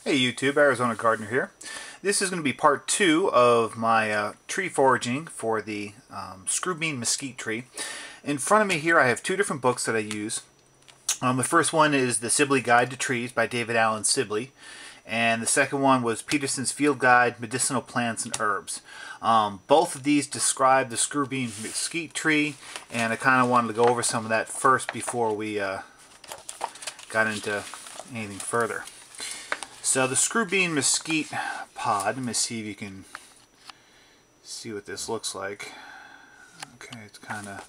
Hey YouTube, Arizona Gardener here. This is going to be part 2 of my tree foraging for the Screwbean Mesquite tree. In front of me here I have two different books that I use. The first one is The Sibley Guide to Trees by David Allen Sibley. And the second one was Peterson's Field Guide, Medicinal Plants and Herbs. Both of these describe the Screwbean Mesquite tree, and I kind of wanted to go over some of that first before we got into anything further. So the Screwbean Mesquite pod, let me see if you can see what this looks like. Okay, it's kind of,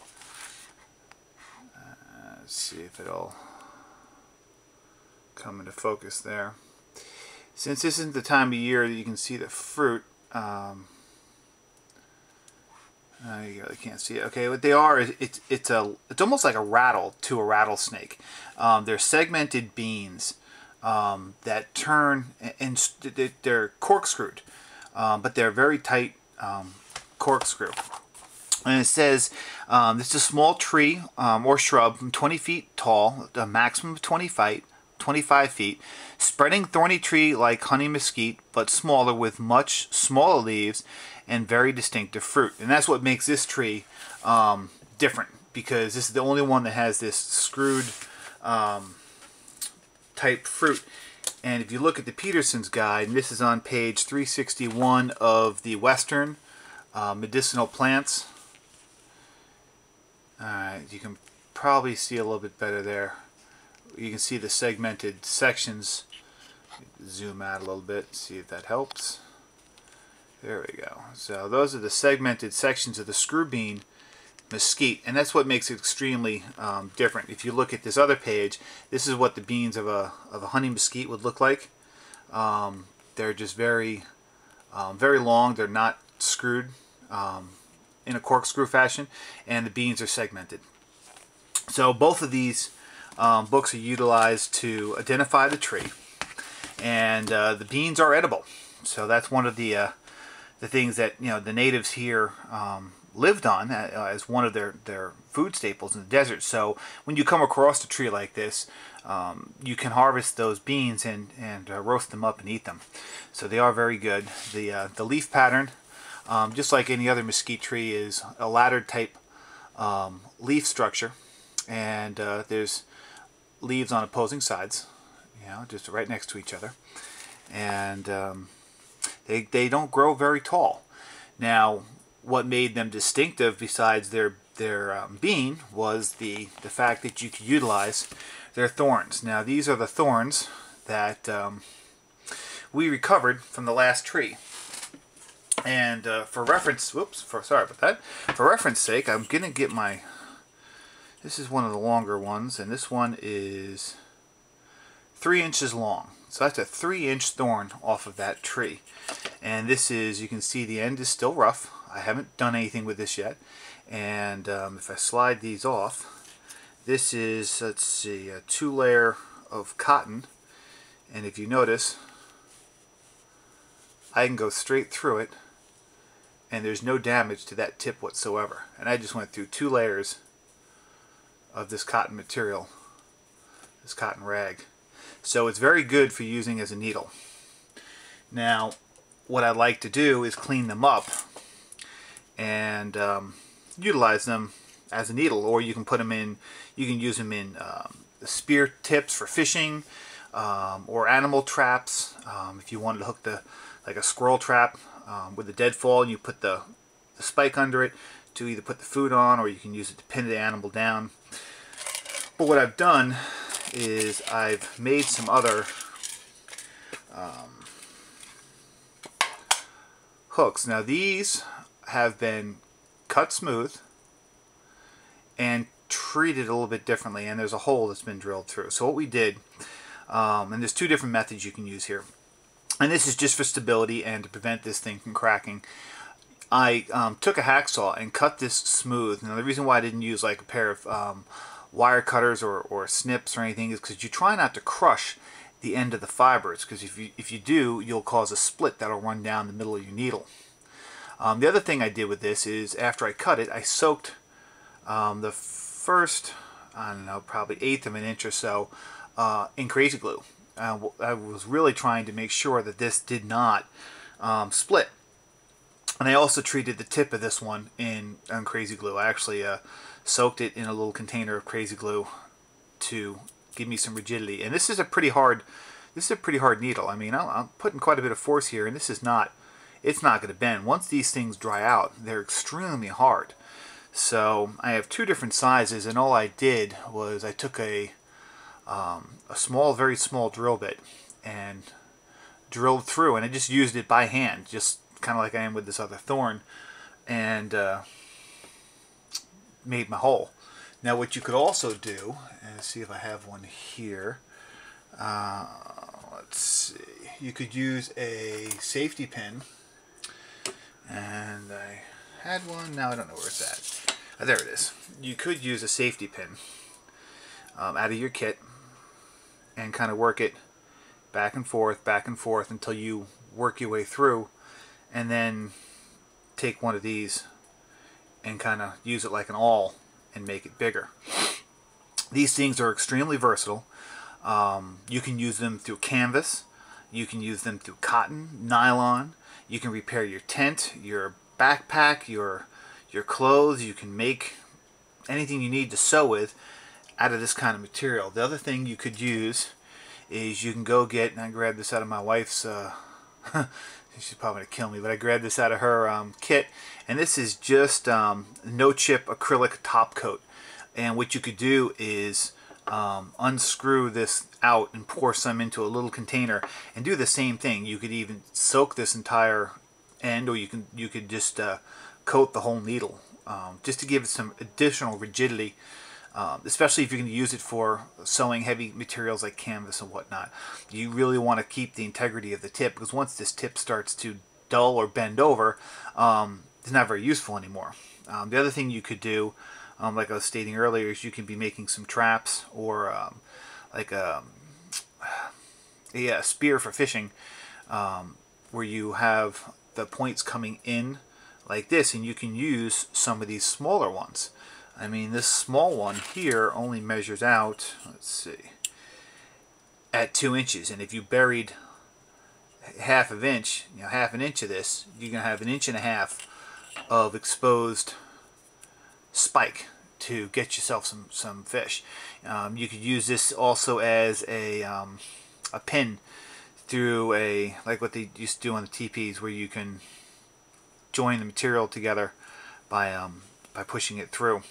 let's see if it'll come into focus there. Since this isn't the time of year that you can see the fruit, you really can't see it. Okay, what they are is it's almost like a rattle to a rattlesnake. They're segmented beans that turn, and they're corkscrewed, but they're very tight corkscrew. And it says this is a small tree or shrub from 20 feet tall, a maximum of 25 feet, spreading thorny tree like honey mesquite, but smaller, with much smaller leaves and very distinctive fruit. And that's what makes this tree different, because this is the only one that has this screwed type fruit. And if you look at the Peterson's guide, and this is on page 361 of the Western Medicinal Plants. Alright, you can probably see a little bit better there. You can see the segmented sections. Zoom out a little bit, see if that helps. There we go. So those are the segmented sections of the Screwbean Mesquite, and that's what makes it extremely different. If you look at this other page, this is what the beans of a honey mesquite would look like. They're just very long. They're not screwed in a corkscrew fashion, and the beans are segmented. So both of these books are utilized to identify the tree, and the beans are edible. So that's one of the things that the natives here lived on as one of their food staples in the desert. So when you come across a tree like this, you can harvest those beans and roast them up and eat them. So they are very good. The leaf pattern, just like any other mesquite tree, is a laddered type leaf structure, and there's leaves on opposing sides, just right next to each other, and they don't grow very tall. Now, what made them distinctive, besides their being, was the fact that you could utilize their thorns. Now, these are the thorns that we recovered from the last tree. And for reference, sorry about that. For reference sake, I'm gonna get my. This is one of the longer ones, and this one is 3 inches long. So that's a 3-inch thorn off of that tree. And this is, you can see the end is still rough. I haven't done anything with this yet. And if I slide these off, this is, let's see, a 2-layer of cotton. And if you notice, I can go straight through it, and there's no damage to that tip whatsoever. And I just went through 2 layers of this cotton material, this cotton rag. So it's very good for using as a needle. Now, what I like to do is clean them up and utilize them as a needle, or you can put them in. You can use them in spear tips for fishing, or animal traps. If you wanted to hook like a squirrel trap with a deadfall, and you put the spike under it to either put the food on, or you can use it to pin the animal down. But what I've done is I've made some other hooks. Now, these have been cut smooth and treated a little bit differently, and there's a hole that's been drilled through. So what we did, and there's 2 different methods you can use here, and this is just for stability and to prevent this thing from cracking. I took a hacksaw and cut this smooth. Now, the reason why I didn't use like a pair of wire cutters or snips or anything is because you try not to crush the end of the fibers, because if you do, you'll cause a split that'll run down the middle of your needle. The other thing I did with this is, after I cut it, I soaked the first, I don't know, probably 1/8 of an inch or so in crazy glue. I was really trying to make sure that this did not split. And I also treated the tip of this one in crazy glue. I actually soaked it in a little container of crazy glue to give me some rigidity. And this is a pretty hard needle. I mean, I'm putting quite a bit of force here, and this is not, it's not going to bend. Once these things dry out, they're extremely hard. So I have two different sizes, and all I did was I took a small, very small drill bit and drilled through, and I just used it by hand, just kind of like I am with this other thorn, and made my hole. Now what you could also do, and see if I have one here, let's see, you could use a safety pin, and I had one, now I don't know where it's at. There it is. You could use a safety pin out of your kit and kind of work it back and forth until you work your way through, and then take one of these and kind of use it like an awl and make it bigger. These things are extremely versatile. You can use them through canvas, you can use them through cotton, nylon, you can repair your tent, your backpack, your clothes. You can make anything you need to sew with out of this kind of material. The other thing you could use is you can go get, and I grabbed this out of my wife's, she's probably going to kill me, but I grabbed this out of her kit, and this is just no chip acrylic top coat. And what you could do is unscrew this out and pour some into a little container and do the same thing. You could even soak this entire end, or you could just coat the whole needle, just to give it some additional rigidity, especially if you're going to use it for sewing heavy materials like canvas and whatnot. You really want to keep the integrity of the tip, because once this tip starts to dull or bend over, it's not very useful anymore. The other thing you could do, like I was stating earlier, is you can be making some traps, or like a spear for fishing, where you have the points coming in like this, and you can use some of these smaller ones. I mean, this small one here only measures out, let's see, at 2 inches, and if you buried half an inch of this, you're gonna have 1.5 inches of exposed spike to get yourself some fish. You could use this also as a pin through like what they used to do on the teepees, where you can join the material together by pushing it through.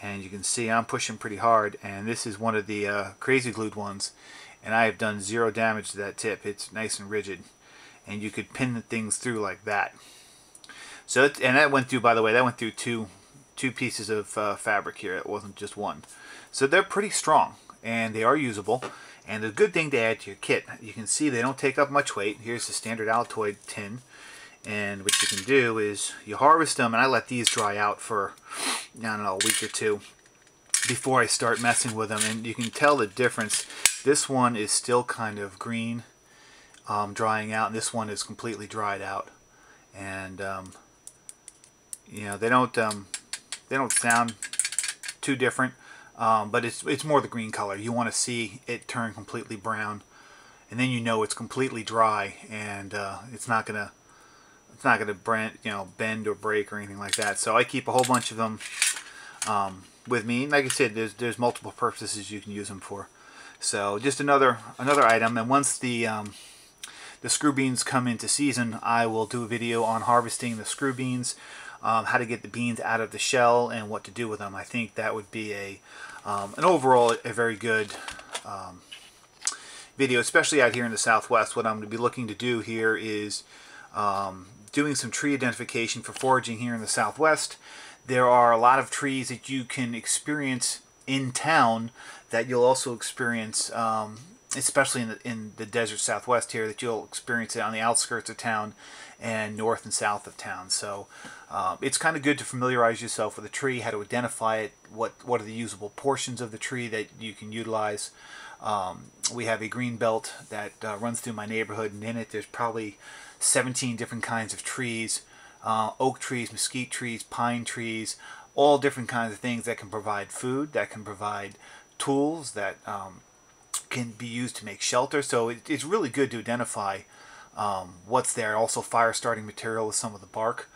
And you can see I'm pushing pretty hard, and this is one of the crazy glued ones, and I have done 0 damage to that tip. It's nice and rigid, and you could pin the things through like that. So and that went through, by the way, that went through two pieces of fabric here. It wasn't just one. So they're pretty strong, and they are usable. And the good thing to add to your kit, you can see they don't take up much weight. Here's the standard Altoid tin. And what you can do is you harvest them, and I let these dry out for, I don't know, a week or two before I start messing with them. And you can tell the difference. This one is still kind of green, drying out, and this one is completely dried out. And you know, they don't sound too different, but it's more the green color. You want to see it turn completely brown, and then you know it's completely dry, and it's not gonna bend or break or anything like that. So I keep a whole bunch of them with me. Like I said, there's multiple purposes you can use them for. So just another item. And once the screw beans come into season, I will do a video on harvesting the screw beans, how to get the beans out of the shell and what to do with them. I think that would be an overall a very good video, especially out here in the Southwest. What I'm going to be looking to do here is doing some tree identification for foraging here in the Southwest. There are a lot of trees that you can experience in town that you'll also experience, especially in the desert Southwest here, that you'll experience it on the outskirts of town and north and south of town. So it's kind of good to familiarize yourself with a tree, how to identify it, what are the usable portions of the tree that you can utilize. We have a green belt that runs through my neighborhood, and in it there's probably 17 different kinds of trees, oak trees, mesquite trees, pine trees, all different kinds of things that can provide food, that can provide tools, that can be used to make shelter. So it's really good to identify what's there. Also, fire starting material with some of the bark.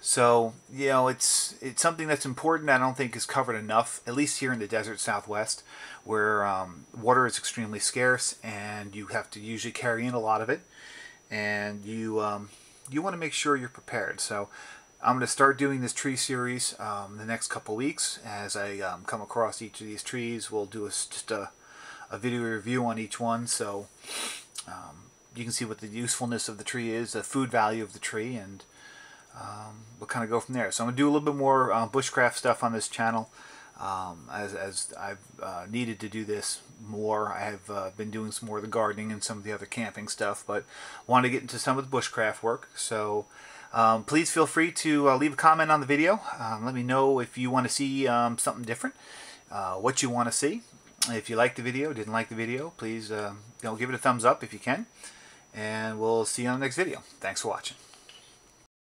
So, you know, it's something that's important. I don't think is covered enough, at least here in the desert Southwest, where water is extremely scarce and you have to usually carry in a lot of it, and you want to make sure you're prepared. So I'm going to start doing this tree series the next couple weeks. As I come across each of these trees, we'll do just a video review on each one, so you can see what the usefulness of the tree is, the food value of the tree, and we'll kind of go from there. So I'm going to do a little bit more bushcraft stuff on this channel as I've needed to do this more. I have been doing some more of the gardening and some of the other camping stuff, but want to get into some of the bushcraft work. So please feel free to leave a comment on the video. Let me know if you want to see something different, what you want to see. If you liked the video, didn't like the video, please give it a thumbs up if you can. And we'll see you on the next video. Thanks for watching.